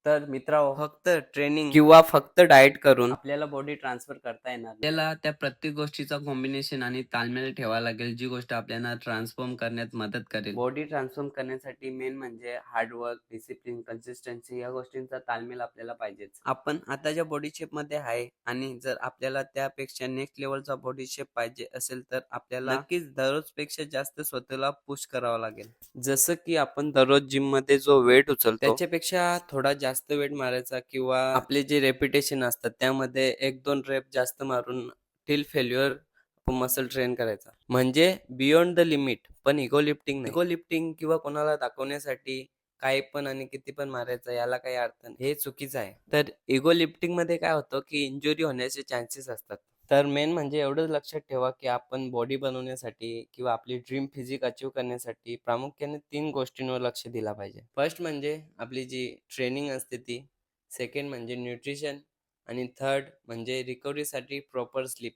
तर मित्रांनो, फक्त ट्रेनिंग किंवा फक्त डाएट करून आपल्याला बॉडी ट्रान्सफर करता येणार नाही. आपल्याला त्या प्रत्येक गोष्टीचा कॉम्बिनेशन आणि ताळमेळ ठेवावा लागेल, जी गोष्ट आपल्याला ट्रान्सफॉर्म करण्यात मदत करेल. बॉडी ट्रान्सफॉर्म करण्यासाठी मेन म्हणजे हार्डवर्क, डिसिप्लिन, कन्सिस्टन्सी या गोष्टींचा ताळमेळ आपल्याला पाहिजेच. आपण आता ज्या बॉडी शेपमध्ये आहे आणि जर आपल्याला त्यापेक्षा नेक्स्ट लेवलचा बॉडी शेप पाहिजे असेल तर आपल्याला नक्कीच दररोजपेक्षा जास्त स्वतःला पुश करावं लागेल. जसं की आपण दररोज जिममध्ये जो वेट उचलतो त्याच्यापेक्षा थोडा जास्त वेट मारायचा किंवा आपले जे रेपिटेशन असतात त्यामध्ये 1-2 रेप जास्त मारून टिल फेल्युअर मसल ट्रेन करायचा. म्हणजे बियॉन्ड द लिमिट, पण इगो लिफ्टिंग नाही. इगो लिफ्टिंग किंवा कोणाला दाखवण्यासाठी काही पण आणि किती पण मारायचं याला काही अर्थ नाही. हे चुकीचं आहे. तर इगो लिफ्टिंगमध्ये काय होतं की इंजुरी होण्याचे चान्सेस असतात. तर मेन म्हणजे एवढंच लक्षात ठेवा की आपण बॉडी बनवण्यासाठी किंवा आपली ड्रीम फिजिक अचीव्ह करण्यासाठी प्रामुख्याने 3 गोष्टींवर लक्ष दिला पाहिजे. फर्स्ट म्हणजे आपली जी ट्रेनिंग असते ती, सेकंड म्हणजे न्यूट्रिशन आणि थर्ड म्हणजे रिकव्हरीसाठी प्रॉपर स्लीप.